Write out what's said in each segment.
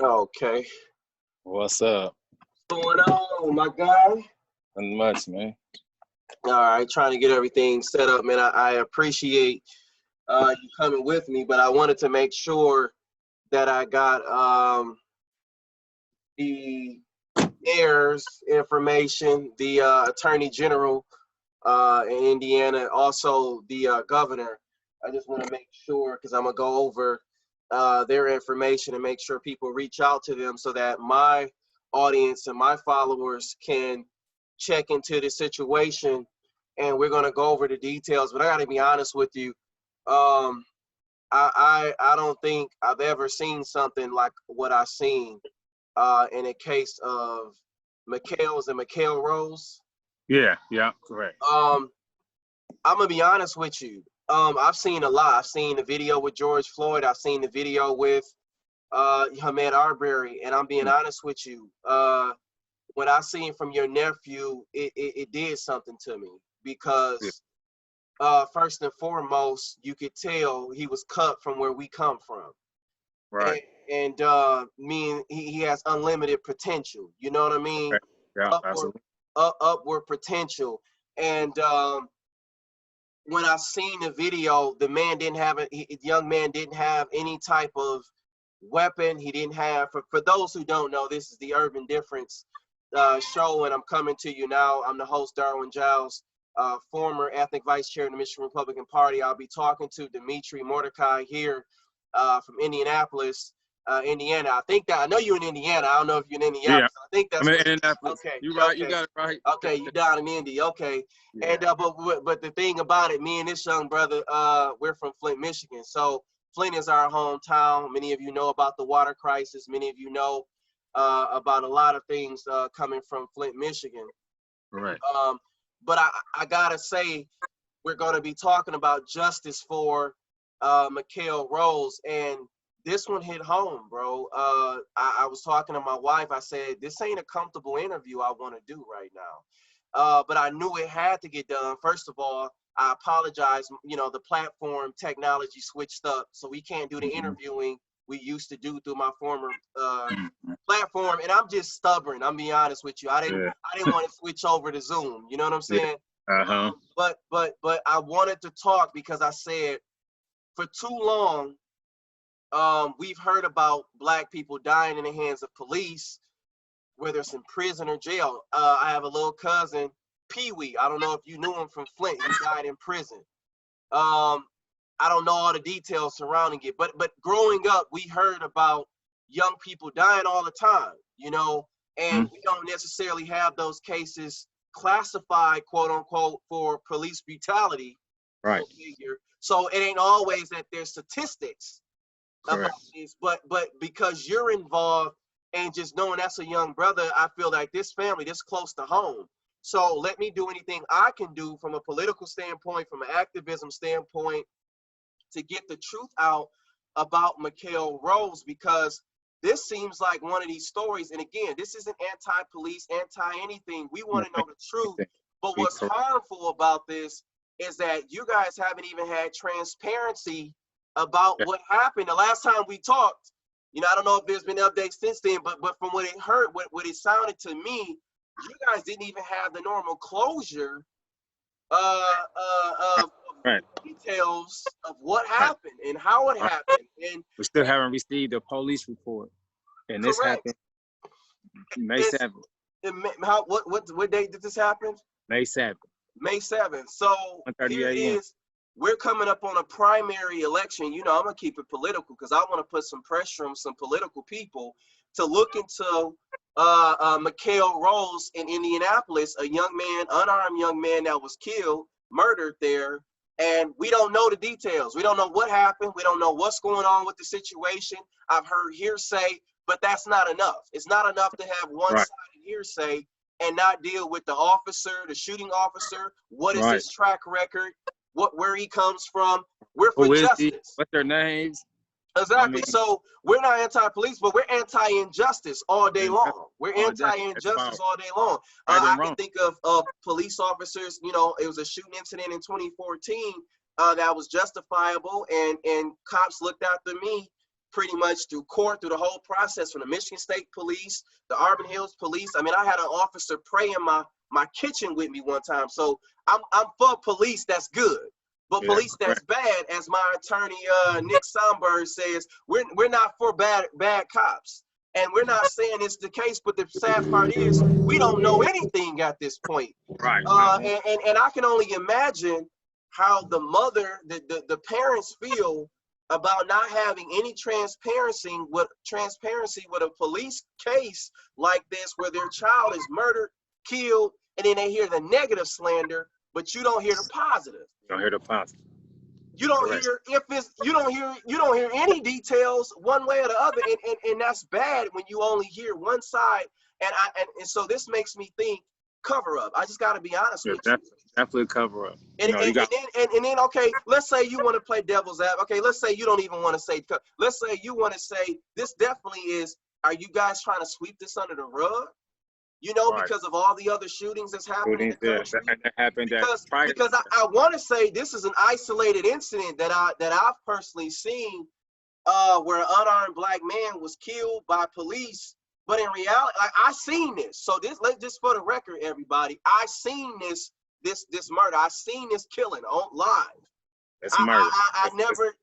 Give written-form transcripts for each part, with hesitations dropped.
Okay. What's up? What's going on, my guy? Nothing much, man. All right, trying to get everything set up, man. I appreciate you coming with me, but I wanted to make sure that I got the mayor's information, the attorney general in Indiana, also the governor. I just want to make sure, because I'm gonna go over their information and make sure people reach out to them so that my audience and my followers can check into the situation, and we're gonna go over the details. But I gotta be honest with you, I don't think I've ever seen something like what I've seen in a case of McHale's and McHale Rose. Yeah, correct. I'm gonna be honest with you. I've seen a lot. I've seen the video with George Floyd. I've seen the video with Ahmaud Arbery, and I'm being honest with you. What I seen from your nephew, it did something to me because first and foremost, you could tell he was cut from where we come from. Right. And he has unlimited potential. You know what I mean? Okay. Yeah, absolutely. Upward potential. And when I seen the video, the young man didn't have any type of weapon. He didn't have, for those who don't know, this is the Urban Difference show, and I'm coming to you now. I'm the host, Darwin Giles, former ethnic vice chair of the Michigan Republican Party. I'll be talking to Demetric Mordica here from Indianapolis, Indiana. I know you're in Indiana. I don't know if you're in Indiana. Yeah. I think that's Indianapolis. Okay. You right. Okay. You got it right. Okay, you down in Indy. Okay. Yeah. And but the thing about it, me and this young brother, we're from Flint, Michigan. So Flint is our hometown. Many of you know about the water crisis. Many of you know about a lot of things coming from Flint, Michigan. Right. But I gotta say, we're gonna be talking about justice for McHale Rose, and this one hit home, bro. I was talking to my wife. I said, this ain't a comfortable interview I want to do right now. But I knew it had to get done. First of all, I apologize. You know, the platform technology switched up, so we can't do the interviewing we used to do through my former platform. And I'm just stubborn. I'm being honest with you. I didn't want to switch over to Zoom. You know what I'm saying? Yeah. But I wanted to talk because I said, for too long, we've heard about Black people dying in the hands of police, whether it's in prison or jail. I have a little cousin, Pee Wee. I don't know if you knew him from Flint. He died in prison. I don't know all the details surrounding it, but growing up, we heard about young people dying all the time, you know, and we don't necessarily have those cases classified, quote unquote, for police brutality. Right. So it ain't always that there's statistics about this, but because you're involved and just knowing that's a young brother, I feel like this family, this close to home. So let me do anything I can do from a political standpoint, from an activism standpoint, to get the truth out about McHale Rose, because this seems like one of these stories. And again, this isn't anti-police, anti-anything. We want to know the truth. But what's harmful about this is that you guys haven't even had transparency about what happened. The last time we talked, you know, I don't know if there's been updates since then, but from what it sounded to me, you guys didn't even have the normal closure of details of what happened and how it happened. And we still haven't received a police report. And this happened May 7th. What date did this happen? May 7th. May 7th. So here it is. We're coming up on a primary election. You know, I'm going to keep it political because I want to put some pressure on some political people to look into McHale Rose in Indianapolis, a young man, unarmed young man that was killed, murdered there. And we don't know the details. We don't know what happened. We don't know what's going on with the situation. I've heard hearsay, but that's not enough. It's not enough to have one-sided hearsay and not deal with the officer, the shooting officer. What is his track record? Where he comes from? We're for justice. What's their names? Exactly. I mean, so we're not anti-police, but we're anti-injustice all day long. We're anti-injustice all day long. I can think of police officers. You know, it was a shooting incident in 2014 that was justifiable, and cops looked after me pretty much through court, through the whole process, from the Michigan State Police, the Auburn Hills Police. I mean, I had an officer pray in my kitchen with me one time. So I'm for police that's good. But police that's bad, as my attorney Nick Somberg says, we're not for bad cops. And we're not saying it's the case, but the sad part is we don't know anything at this point. Right. And I can only imagine how the mother, the parents feel about not having any transparency with a police case like this, where their child is murdered, killed, and then they hear the negative slander, but you don't hear the positive. You don't hear the positive. You don't hear you don't hear any details one way or the other, and that's bad when you only hear one side. And so this makes me think cover up. I just got to be honest with you. Definitely cover up. And then okay, let's say you want to play devil's advocate. Okay, let's say you don't even want to say. Let's say you want to say this definitely is. Are you guys trying to sweep this under the rug? You know, because of all the other shootings that's happening in the country. That happened because I want to say this is an isolated incident that I've personally seen, where an unarmed black man was killed by police. But in reality, like, I seen this. So just for the record, everybody, I seen this murder. I seen this killing on live. It's murder. I never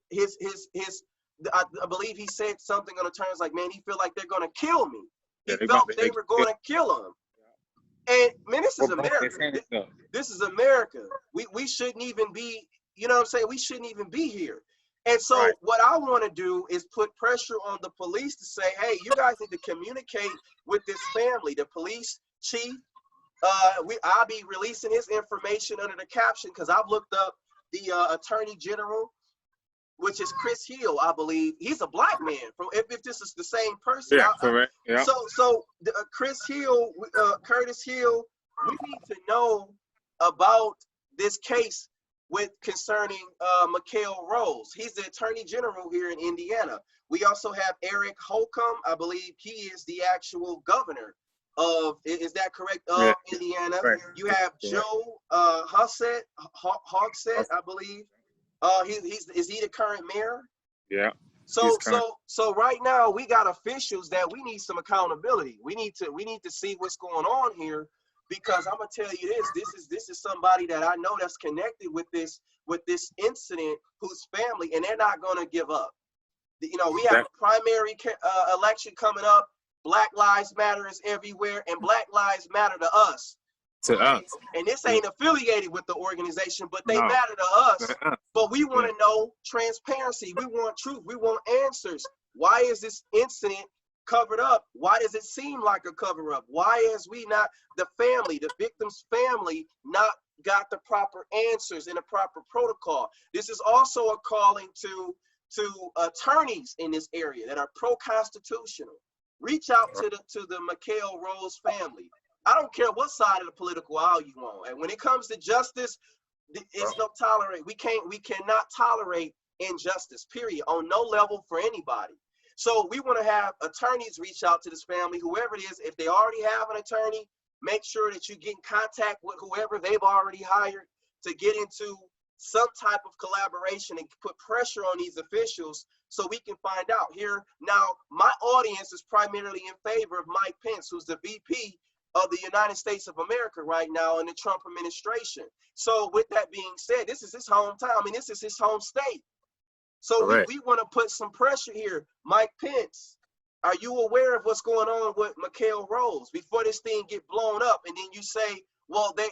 I believe he said something on the terms like, man, he feel like they're gonna kill me. He felt they were going to kill him. And man, this is America. This is America. We shouldn't even be, you know what I'm saying? We shouldn't even be here. And so what I want to do is put pressure on the police to say, hey, you guys need to communicate with this family. The police chief, I'll be releasing his information under the caption, because I've looked up the attorney general, which is Chris Hill, I believe. He's a black man. If this is the same person. Yeah, correct. Yeah. So Chris Hill, Curtis Hill, we need to know about this case concerning Mikhail Rose. He's the attorney general here in Indiana. We also have Eric Holcomb. I believe he is the actual governor of, is that correct, of Indiana. Right. You have Joe Hogsett, I believe. Is he the current mayor? Yeah. So right now we got officials that we need some accountability. We need to see what's going on here, because I'm gonna tell you this is somebody that I know that's connected with this incident, whose family, and they're not gonna give up. You know, we have a primary election coming up. Black Lives Matter is everywhere, and Black Lives matter to us. And this ain't affiliated with the organization, but they matter to us. But we want to know transparency. We want truth. We want answers. Why is this incident covered up? Why does it seem like a cover up? Why is the victim's family, not got the proper answers in a proper protocol? This is also a calling to attorneys in this area that are pro-constitutional. Reach out to the Mikhail Rose family. I don't care what side of the political aisle you on. And when it comes to justice, it's no tolerate. We cannot tolerate injustice, period, on no level for anybody. So we want to have attorneys reach out to this family, whoever it is. If they already have an attorney, make sure that you get in contact with whoever they've already hired to get into some type of collaboration and put pressure on these officials so we can find out here. Now, my audience is primarily in favor of Mike Pence, who's the VP of the United States of America right now in the Trump administration. So with that being said, this is his hometown. I mean, this is his home state. So we want to put some pressure here. Mike Pence, are you aware of what's going on with Mikhail Rose before this thing get blown up? And then you say, well, they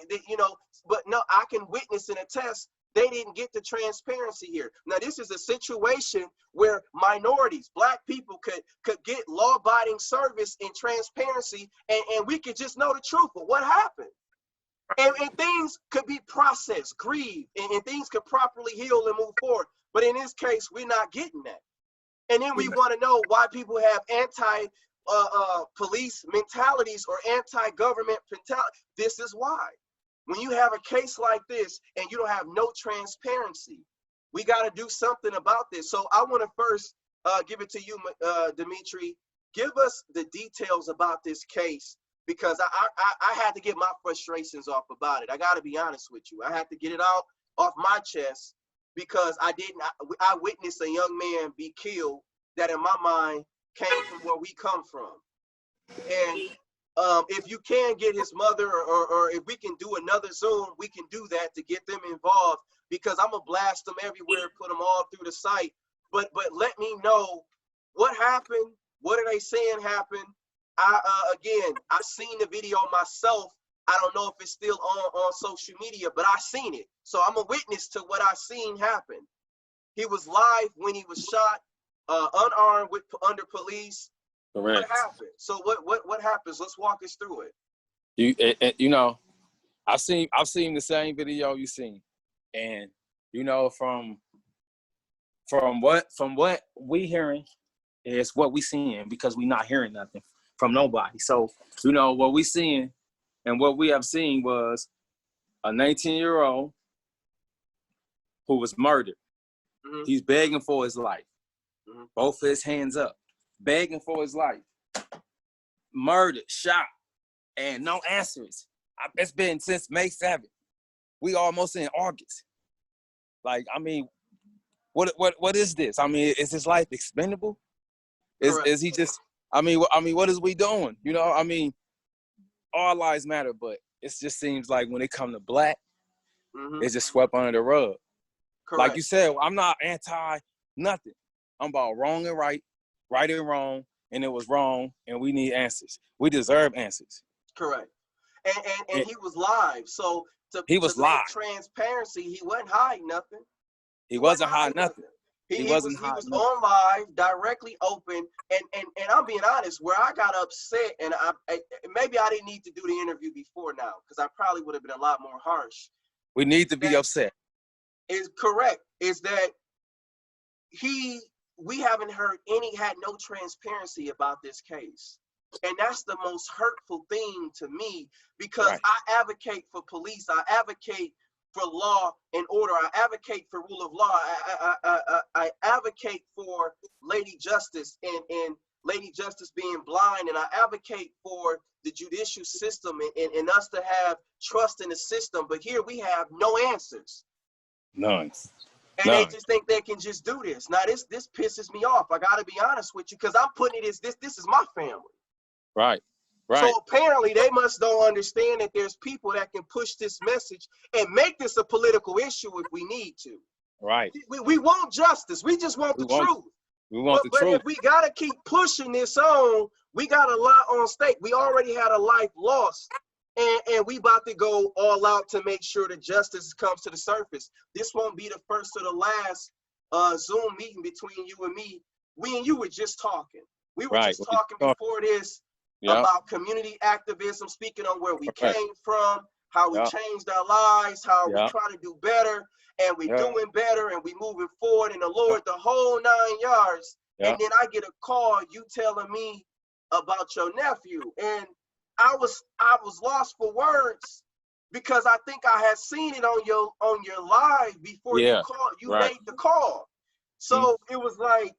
but no, I can witness and attest they didn't get the transparency here. Now, this is a situation where minorities, black people could get law-abiding service and transparency, and we could just know the truth of what happened. And things could be processed, grieved, and things could properly heal and move forward. But in this case, we're not getting that. And then we want to know why people have anti-police mentalities or anti-government mentalities. This is why. When you have a case like this and you don't have no transparency, we got to do something about this. So I want to first give it to you, Demetric. Give us the details about this case, because I had to get my frustrations off about it. I got to be honest with you. I had to get it out off my chest, because I witnessed a young man be killed that in my mind came from where we come from. And if you can get his mother, or if we can do another Zoom, we can do that to get them involved, because I'm gonna blast them everywhere, put them all through the site. But let me know what happened. What are they saying happened? Again, I seen the video myself. I don't know if it's still on social media, but I seen it. So I'm a witness to what I seen happen. He was live when he was shot, unarmed, under police. Correct. What happened? So what happens? Let's walk us through it. You know, I've seen the same video you seen, and you know, from what we hearing is what we seeing, because we not hearing nothing from nobody. So you know what we seeing and what we have seen was a 19-year-old who was murdered. Mm-hmm. He's begging for his life. Mm-hmm. Both his hands up, begging for his life. Murdered, shot, and no answers. It's been since May 7th. We almost in August. Like, I mean, what is this? I mean, is his life expendable? Is he just? I mean, what is we doing? You know, I mean, all lives matter, but it just seems like when it come to black, mm-hmm. it's just swept under the rug. Correct. Like you said, I'm not anti nothing. I'm about wrong and right, right and wrong, and it was wrong, and we need answers. We deserve answers. Correct. And he was live, so to live. Transparency, he wasn't hiding nothing. He wasn't hiding nothing. He was on live, directly open, and I'm being honest, where I got upset, and I maybe I didn't need to do the interview before now, because I probably would have been a lot more harsh. We need to be upset. Is correct. Is that we haven't had no transparency about this case. And that's the most hurtful thing to me, because right. I advocate for police. I advocate for law and order. I advocate for rule of law. I advocate for Lady Justice and Lady Justice being blind. And I advocate for the judicial system and us to have trust in the system. But here we have no answers. None. And they just think they can just do this. Now, this pisses me off. I got to be honest with you, because I'm putting it as this is my family. Right. Right. So apparently they must don't understand that there's people that can push this message and make this a political issue if we need to. Right. We want justice. We just want the truth. We want the truth. But if we got to keep pushing this on, we got a lot on stake. We already had a life lost. And we about to go all out to make sure that justice comes to the surface. This won't be the first or the last Zoom meeting between you and me. We and you were just talking. We were just talking before this about community activism, speaking on where we came from, how we changed our lives, how we try to do better, and we're doing better, and we moving forward in the Lord, the whole 9 yards. And then I get a call, you telling me about your nephew. And I was lost for words, because I think I had seen it on your live before you called. You made the call. So it was like,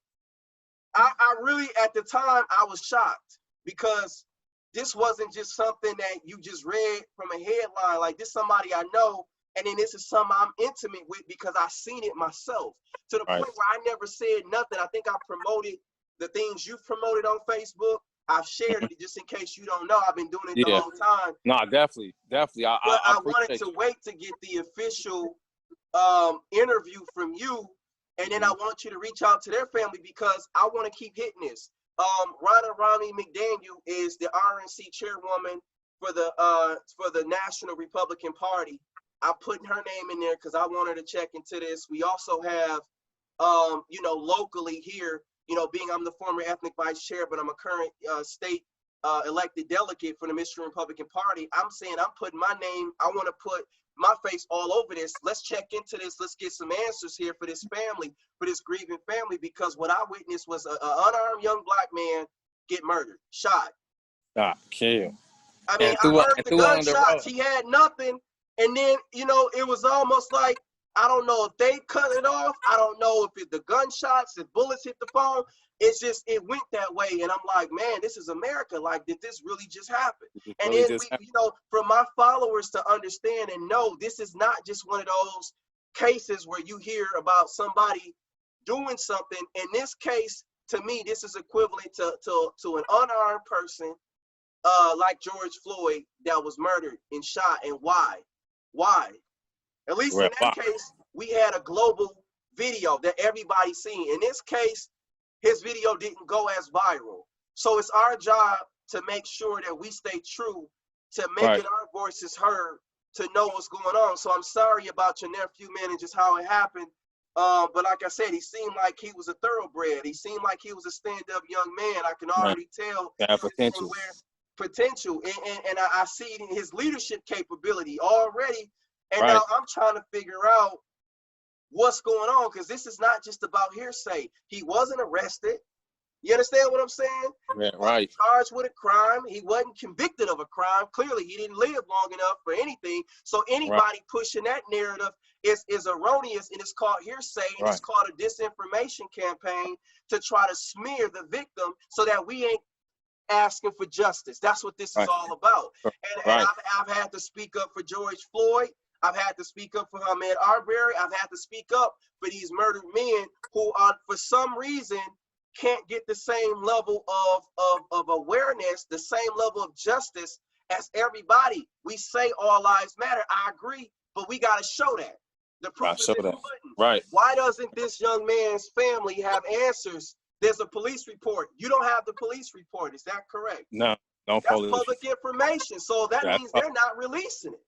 I really, at the time, I was shocked, because this wasn't just something that you just read from a headline. Like, this somebody I know, and then this is something I'm intimate with, because I seen it myself, to the point where I never said nothing. I think I promoted the things you've promoted on Facebook. I've shared it just in case you don't know. I've been doing it the whole time. No, definitely. I wanted to wait to get the official interview from you, and then I want you to reach out to their family, because I want to keep hitting this. Ronna Romney McDaniel is the RNC chairwoman for the National Republican Party. I'm putting her name in there because I want her to check into this. We also have, locally here, being I'm the former ethnic vice chair, but I'm a current state elected delegate for the Michigan Republican Party. I'm saying I'm putting my name. I want to put my face all over this. Let's check into this. Let's get some answers here for this family, for this grieving family, because what I witnessed was an unarmed young black man get murdered, shot. Killed. I mean, I heard the gunshots. He had nothing. And then, it was almost like, I don't know if they cut it off. I don't know if it's the gunshots, if bullets hit the phone. It's just, it went that way. And I'm like, man, this is America. Like, did this really just happen? And then for my followers to understand and know, this is not just one of those cases where you hear about somebody doing something. In this case, to me, this is equivalent to an unarmed person like George Floyd that was murdered and shot. And why? Why? At least in that case, we had a global video that everybody seen. In this case, his video didn't go as viral. So it's our job to make sure that we stay true to making our voices heard, to know what's going on. So I'm sorry about your nephew, man, and just how it happened. But like I said, he seemed like he was a thoroughbred. He seemed like he was a stand-up young man. I can already tell potential. And I see his leadership capability already. And now I'm trying to figure out what's going on, because this is not just about hearsay. He wasn't arrested. You understand what I'm saying? Yeah, He wasn't charged with a crime. He wasn't convicted of a crime. Clearly, he didn't live long enough for anything. So anybody pushing that narrative is erroneous, and it's called hearsay, and it's called a disinformation campaign to try to smear the victim so that we ain't asking for justice. That's what this is all about. And I've had to speak up for George Floyd. I've had to speak up for Ahmaud Arbery. I've had to speak up for these murdered men who are, for some reason, can't get the same level of awareness, the same level of justice as everybody. We say all lives matter. I agree, but we got to show that. The proof is in the pudding. Why doesn't this young man's family have answers? There's a police report. You don't have the police report. Is that correct? No, no police. That's public information. So that means they're not releasing it.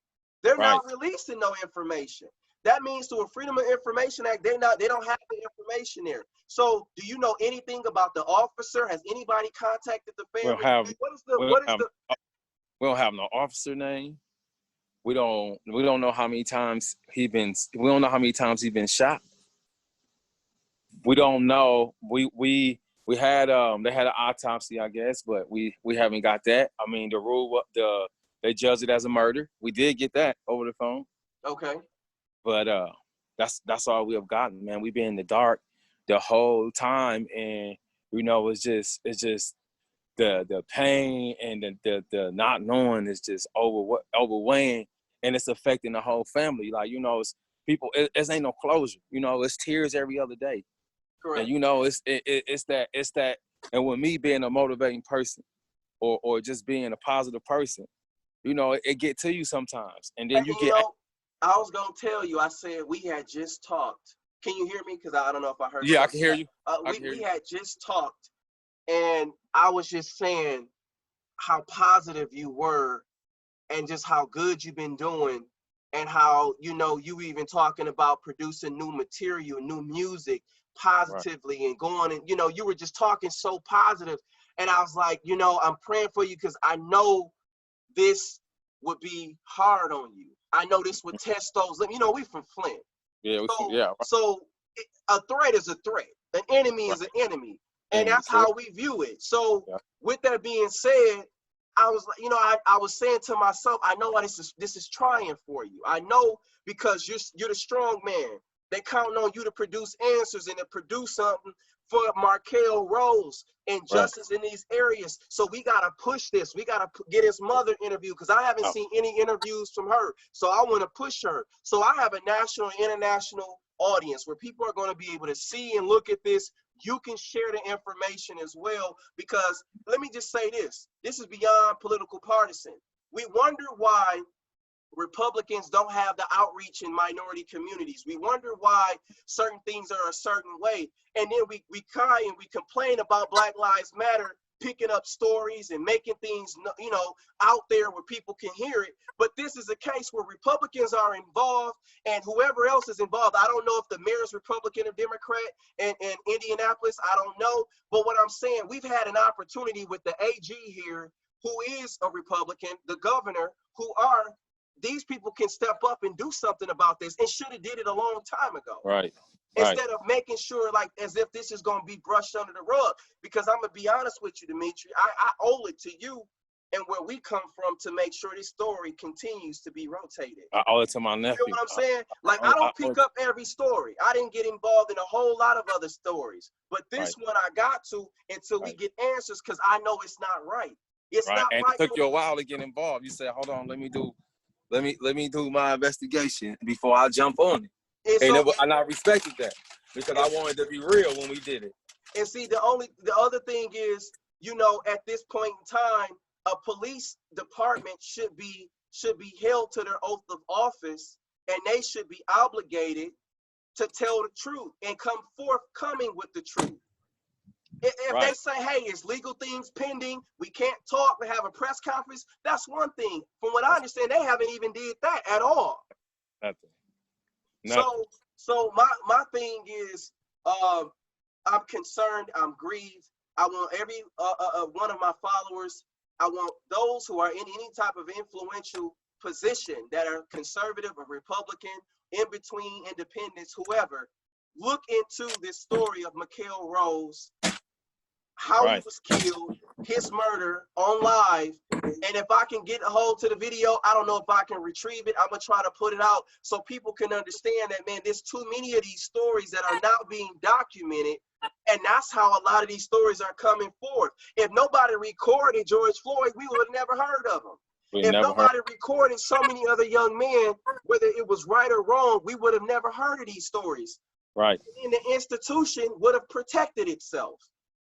They're not releasing no information. That means through a Freedom of Information Act, they don't have the information there. So do you know anything about the officer? Has anybody contacted the family? We don't have no officer name. We don't know how many times we don't know how many times he's been shot. We don't know. We had they had an autopsy, I guess, but we haven't got that. I mean, they judged it as a murder. We did get that over the phone. Okay. But that's all we have gotten, man. We've been in the dark the whole time, and it's just the pain and the not knowing is just overweighing, and it's affecting the whole family. Like, it's people. It ain't no closure. It's tears every other day. Correct. And it's that. And with me being a motivating person, or just being a positive person, it get to you sometimes, and then you get. I was gonna tell you. I said we had just talked. Can you hear me? Because I don't know if I heard. Yeah, I can hear you. We had just talked, and I was just saying how positive you were, and just how good you've been doing, and how you even talking about producing new material, new music, positively, and going, and you were just talking so positive, and I was like, I'm praying for you, because I know this would be hard on you. I know this would test those. We from Flint. Yeah, So a threat is a threat. An enemy is an enemy, and that's how we view it. So with that being said, I was like, I was saying to myself, I know why this is trying for you. I know, because you're the strong man. They count on you to produce answers and to produce something for Markel Rose and justice in these areas. So we got to push this. We got to get his mother interviewed, because I haven't seen any interviews from her. So I want to push her. So I have a national and international audience where people are going to be able to see and look at this. You can share the information as well, because let me just say this. This is beyond political partisan. We wonder why Republicans don't have the outreach in minority communities. We wonder why certain things are a certain way. And then we cry and we complain about Black Lives Matter picking up stories and making things, out there where people can hear it. But this is a case where Republicans are involved, and whoever else is involved. I don't know if the mayor's Republican or Democrat in Indianapolis. I don't know. But what I'm saying, we've had an opportunity with the AG here, who is a Republican, the governor, these people can step up and do something about this, and should have did it a long time ago. Right. Instead of making sure, like, as if this is going to be brushed under the rug. Because I'm going to be honest with you, Demetric, I owe it to you and where we come from to make sure this story continues to be rotated. I owe it to my nephew. You know what I'm saying? Like, I don't pick up every story. I didn't get involved in a whole lot of other stories. But this one I got to until we get answers, because I know it's not right. It's not and right. It took you a while to get involved. You said, hold on, let me do my investigation before I jump on it. And I respected that, because I wanted to be real when we did it. And see, the other thing is, you know, at this point in time, a police department should be held to their oath of office, and they should be obligated to tell the truth and come forthcoming with the truth. If Right. they say, hey, it's legal things pending, we can't talk, we have a press conference, that's one thing. From what I understand, they haven't even did that at all. Nothing. So my thing is, I'm concerned, I'm grieved. I want every one of my followers, I want those who are in any type of influential position that are conservative or Republican, in between, independents, whoever, look into this story of Mikael Rose, how he was killed, his murder on live. And if I can get a hold to the video, I don't know if I can retrieve it. I'm gonna try to put it out so people can understand that, man, there's too many of these stories that are not being documented. And that's how a lot of these stories are coming forth. If nobody recorded George Floyd, we would have never heard of him. If nobody recorded so many other young men, whether it was right or wrong, we would have never heard of these stories. Right. And the institution would have protected itself.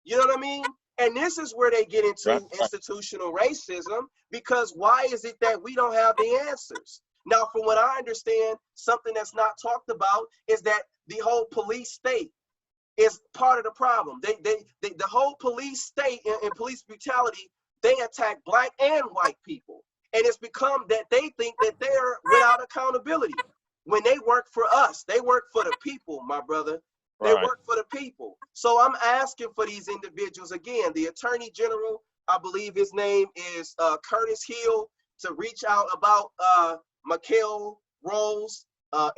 You know what I mean? And this is where they get into institutional racism, because why is it that we don't have the answers? Now, from what I understand, something that's not talked about is that the whole police state is part of the problem. The whole police state and police brutality, they attack black and white people. And it's become that they think that they're without accountability. When they work for us, they work for the people, my brother. They work for the people. So I'm asking for these individuals, again, the Attorney General, I believe his name is Curtis Hill, to reach out about Mikael Rose,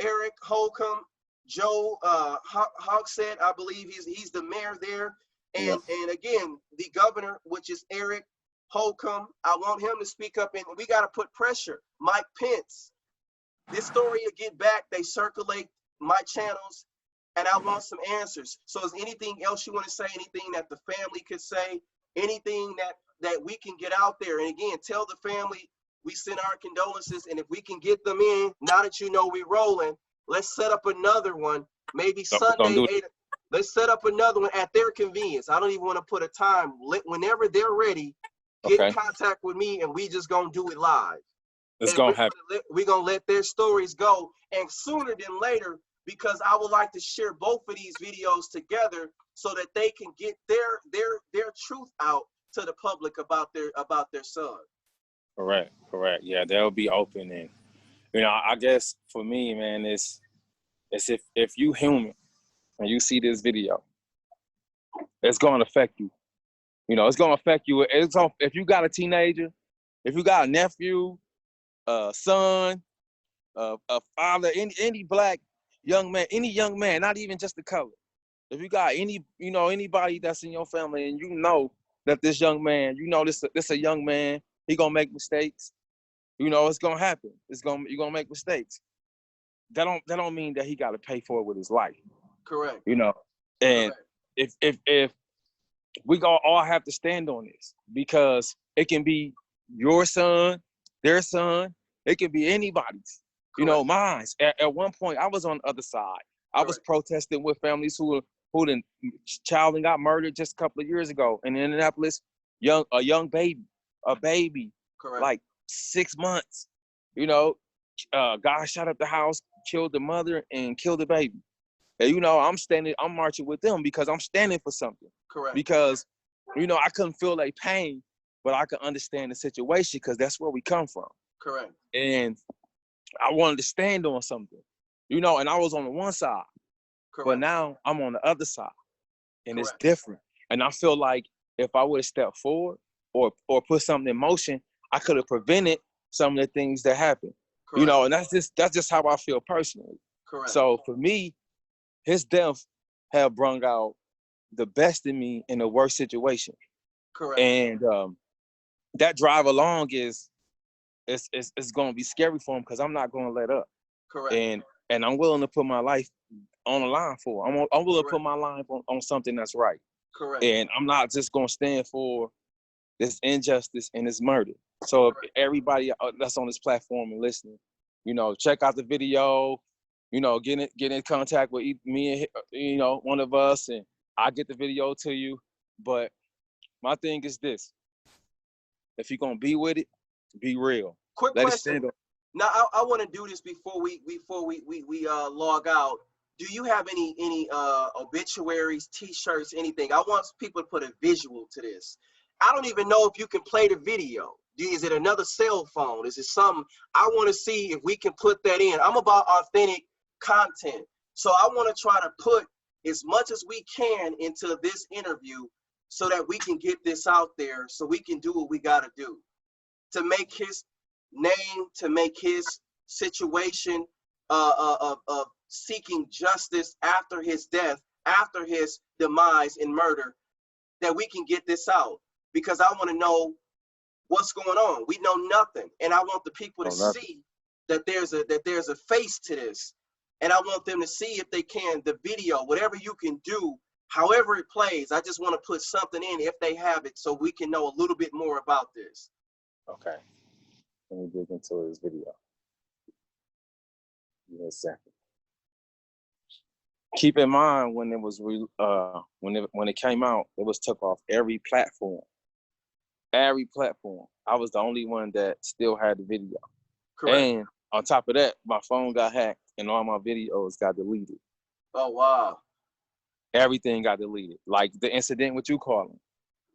Eric Holcomb, Joe Hogsett, I believe he's the mayor there. And again, the governor, which is Eric Holcomb, I want him to speak up, and we got to put pressure. Mike Pence, this story will get back. They circulate my channels, and I want some answers. So is anything else you want to say, anything that the family could say, anything that we can get out there? And again, tell the family we send our condolences, and if we can get them in, now that you know we're rolling, let's set up another one, maybe Sunday. Let's set up another one at their convenience. I don't even want to put a time. Whenever they're ready, get in contact with me, and we just gonna do it live. It's gonna happen. We're gonna let their stories go, and sooner than later, because I would like to share both of these videos together so that they can get their truth out to the public about their son. Correct. Yeah, they'll be open, and you know, I guess for me, man, it's if you human and you see this video, it's gonna affect you. You know, it's gonna affect you. If you got a teenager, if you got a nephew, a son, a father, any black young man, any young man, not even just the color. If you got anybody that's in your family, and you know that this young man, you know this a young man, he gonna make mistakes. You know, it's gonna happen. You're gonna make mistakes. That don't mean that he got to pay for it with his life. Correct. You know, and if we all have to stand on this, because it can be your son, their son, it can be anybody's. You know, mine. At one point, I was on the other side. I was protesting with families who child and got murdered just a couple of years ago in Indianapolis. A young baby, like 6 months. You know, guy shot up the house, killed the mother, and killed the baby. And you know, I'm marching with them because I'm standing for something. Correct. Because, you know, I couldn't feel their pain, but I could understand the situation because that's where we come from. Correct. And I wanted to stand on something, you know, and I was on the one side. Correct. But now I'm on the other side, and it's different. And I feel like if I would have stepped forward or put something in motion, I could have prevented some of the things that happened. Correct. You know, and that's just how I feel personally. Correct. So for me, his death have brought out the best in me in the worst situation. Correct. And that drive along it's going to be scary for him, because I'm not going to let up. Correct. And I'm willing to put my life on the line for him. I'm willing to put my life on something that's right. Correct. And I'm not just going to stand for this injustice and this murder. So if everybody that's on this platform and listening, you know, check out the video, you know, get in contact with me and, you know, one of us, and I get the video to you, but my thing is this: if you're gonna be with it, be real. Quick Let it question. stand up. Now I want to do this before we log out. Do you have any obituaries, T-shirts, anything? I want people to put a visual to this. I don't even know if you can play the video. Is it another cell phone? Is it something? I want to see if we can put that in. I'm about authentic content, so I want to try to put as much as we can into this interview so that we can get this out there, so we can do what we got to do to make his name, to make his situation of seeking justice after his death, after his demise and murder, that we can get this out. Because I want to know what's going on. We know nothing, and I want the people to see that there's a face to this, and I want them to see, if they can, the video, whatever you can do, however it plays. I just want to put something in if they have it, so we can know a little bit more about this. Okay. Let me dig into this video. Give me a second. Keep in mind, when it was when it came out, it was took off every platform. Every platform. I was the only one that still had the video. Correct. And on top of that, my phone got hacked and all my videos got deleted. Oh wow. Everything got deleted. Like the incident with you calling.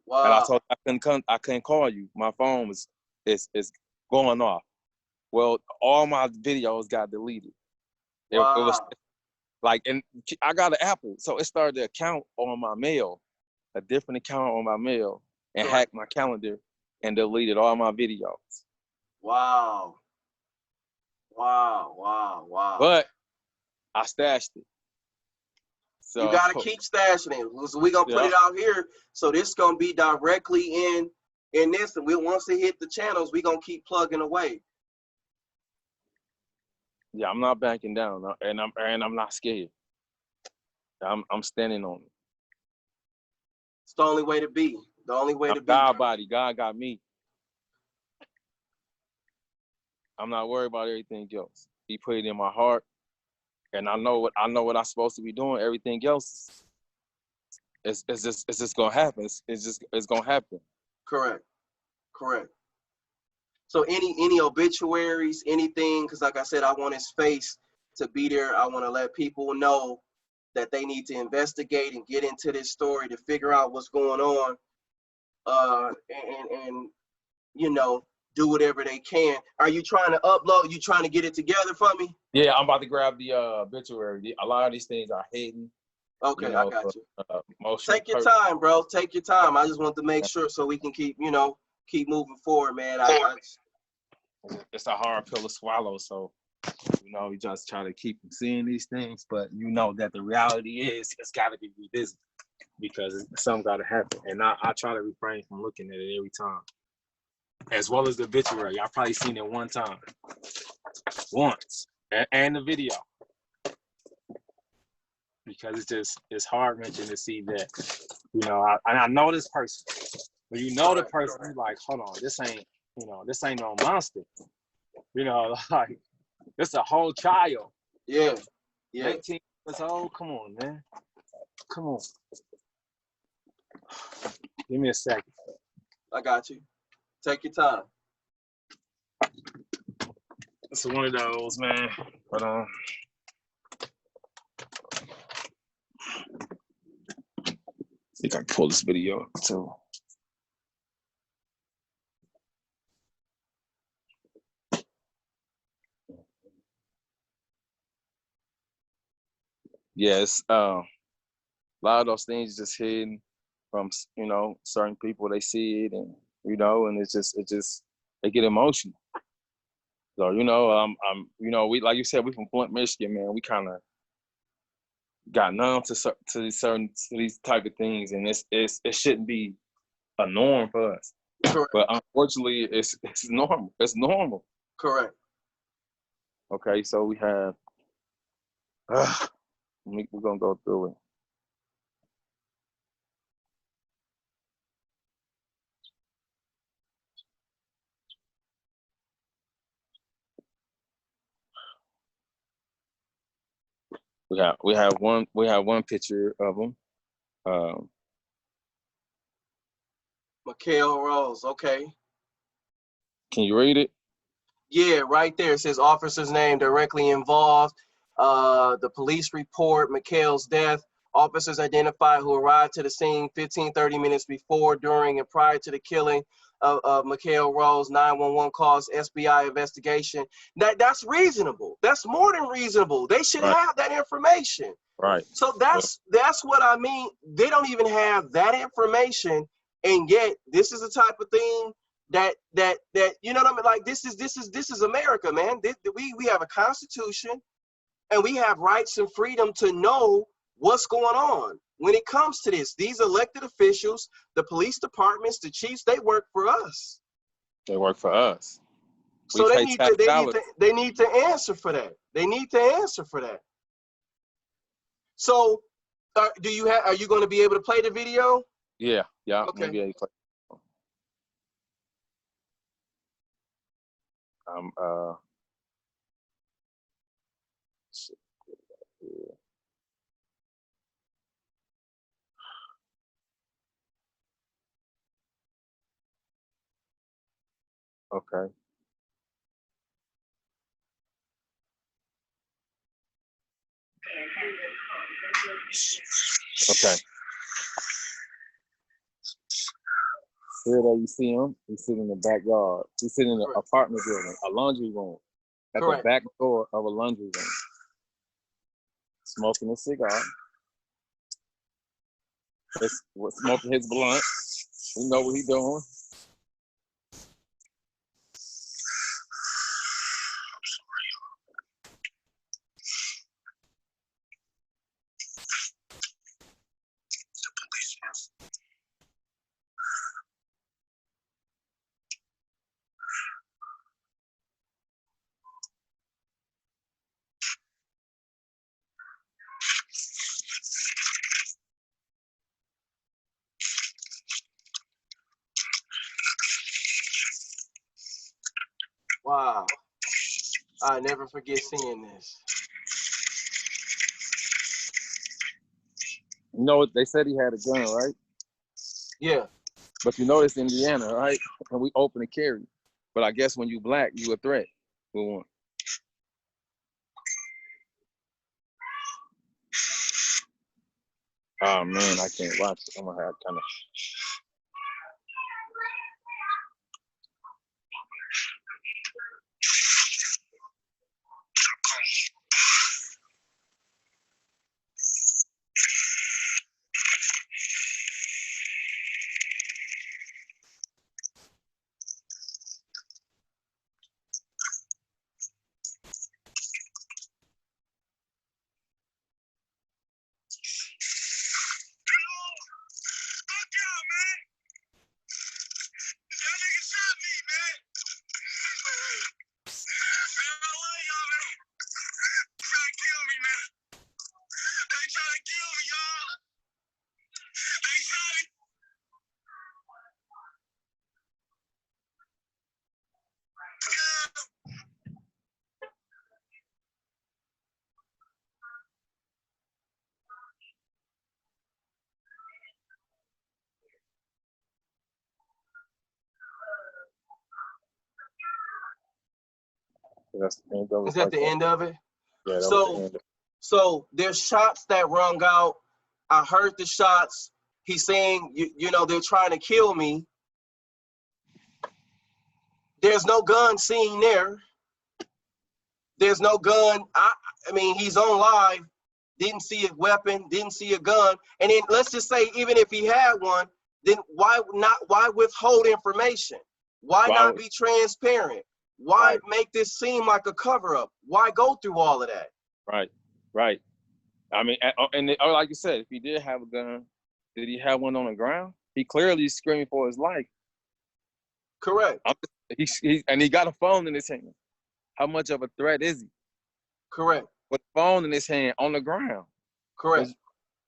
Wow. And I told you I couldn't call you. My phone is going off. Well, all my videos got deleted. Wow. It was like, and I got an Apple, so it started an account on my mail, a different account on my mail, and hacked my calendar and deleted all my videos. Wow. Wow, wow, wow. But I stashed it. So you gotta keep stashing it. So we're gonna put it out here. So this gonna be directly in this, and once it hit the channels, we're gonna keep plugging away. Yeah, I'm not backing down, and I'm not scared. I'm standing on it. It's the only way to be. The only way to be. God body, God got me. I'm not worried about everything else. He put it in my heart, and I know what I'm supposed to be doing. Everything else, it's just gonna happen. It's gonna happen. Correct. So any obituaries, anything? Because like I said, I want his face to be there. I want to let people know that they need to investigate and get into this story to figure out what's going on, and you know, do whatever they can. Are you trying to upload? You trying to get it together for me? Yeah, I'm about to grab the obituary. A lot of these things are hidden. Okay, I got you. Take your purpose. time, bro. Take your time. I just want to make sure so we can keep moving forward, man. It's a hard pill to swallow, so we just try to keep seeing these things, but that the reality is it's got to be revisited because something got to happen, and I try to refrain from looking at it every time, as well as the obituary. I've probably seen it once, and the video, because it's heart-wrenching to see that, I know this person, but the person, you're like, hold on, this ain't no monster, like, it's a whole child. Yeah. 18 years old. Come on, man. Come on. Give me a second. I got you. Take your time. It's one of those, man. But I think I can pull this video up too. Yes, a lot of those things just hidden from certain people. They see it, and and it's just they get emotional. So I'm we, like you said, we from Flint, Michigan, man. We kind of got numb to these type of things, and it shouldn't be a norm for us. Correct. But unfortunately, it's normal. It's normal. Correct. Okay, so we have. We're gonna go through it. We have one picture of him. Um, Mikhail Rose. Okay. can you read it? Yeah, right there. It says officer's name directly involved. The police report Mikhail's death. Officers identified who arrived to the scene 15-30 minutes before, during, and prior to the killing of Mikhail Rose. 911 calls, SBI investigation. That's reasonable. That's more than reasonable. They should have that information. Right. So that's what I mean. They don't even have that information, and yet this is the type of thing that you know what I mean. Like this is America, man. We have a constitution, and we have rights and freedom to know what's going on when it comes to this. These elected officials, the police departments, the chiefs, they work for us. They work for us. So they need to answer for that. They need to answer for that. So, are you going to be able to play the video? Yeah. Okay. Maybe I play. Okay. Okay. Here there you see him. He's sitting in the backyard. He's sitting in an apartment building, a laundry room, at the back door of a laundry room, smoking a cigar. Smoking his blunt. We know what he's doing. Wow. I never forget seeing this. You know what? They said he had a gun, right? Yeah. But you know it's Indiana, right? And we open to carry. But I guess when you black, you a threat. We want. Oh man, I can't watch it. I'm gonna have kind of. That's the end of it. Is that the end of it? Yeah, that was the end of it. So there's shots that rung out. I heard the shots. He's saying, you know, they're trying to kill me. There's no gun seen there. There's no gun. I mean, he's on live. Didn't see a weapon. Didn't see a gun. And then let's just say, even if he had one, then why withhold information? Why not be transparent? Why make this seem like a cover-up? Why go through all of that? Right. I mean, and like you said, if he did have a gun, did he have one on the ground? He clearly is screaming for his life. Correct. And he got a phone in his hand. How much of a threat is he? Correct. With a phone in his hand on the ground. Correct.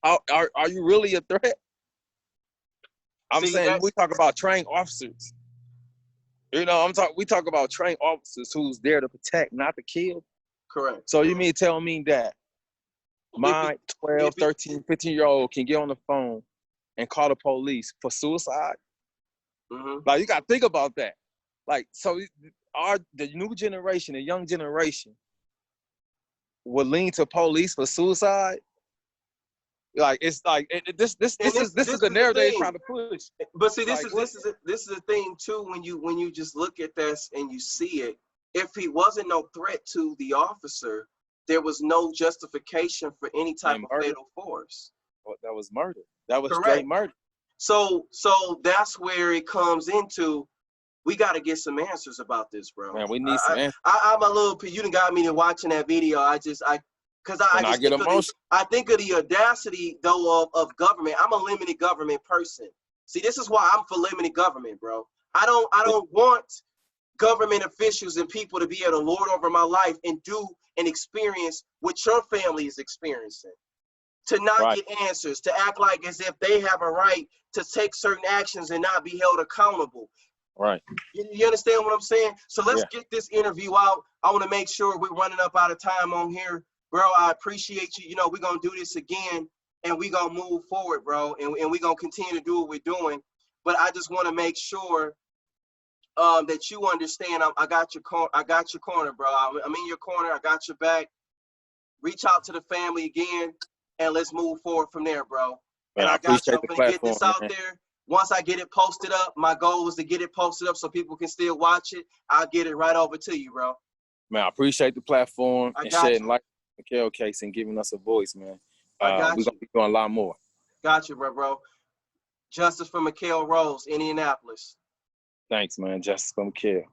Are you really a threat? I'm saying we talk about trained officers. You know, we talk about trained officers who's there to protect, not to kill. Correct. So you mean tell me that my 12, 13, 15-year-old can get on the phone and call the police for suicide? Mm-hmm. Like, you got to think about that. Like, so the new generation, the young generation, will lean to police for suicide. Like, it's like this is the narrative they're trying to push. But see, like, this is a thing too. When you just look at this and you see it, if he wasn't no threat to the officer, there was no justification for any type of fatal force. That was murder. That was Correct. straight murder. So that's where it comes into. We got to get some answers about this, bro. Man, we need some answers. I'm a little. You done got me to watching that video. I think of the audacity though of government. I'm a limited government person. See, this is why I'm for limited government, bro. I don't want government officials and people to be able to lord over my life and do and experience what your family is experiencing. To not get answers, to act like as if they have a right to take certain actions and not be held accountable. Right. You understand what I'm saying? So let's get this interview out. I want to make sure we're running up out of time on here. Bro, I appreciate you. You know, we're going to do this again, and we're going to move forward, bro, and we're going to continue to do what we're doing. But I just want to make sure that you understand I got your corner, bro. I'm in your corner. I got your back. Reach out to the family again, and let's move forward from there, bro. Man, and I got you. I'm going to get this out there. Once I get it posted up, my goal was to get it posted up so people can still watch it. I'll get it right over to you, bro. Man, I appreciate the platform and shedding light on the Mikhail case and giving us a voice, man. We're going to be doing a lot more. Got you, bro. Justice for Mikhail Rose, Indianapolis. Thanks, man. Justice for Mikhail.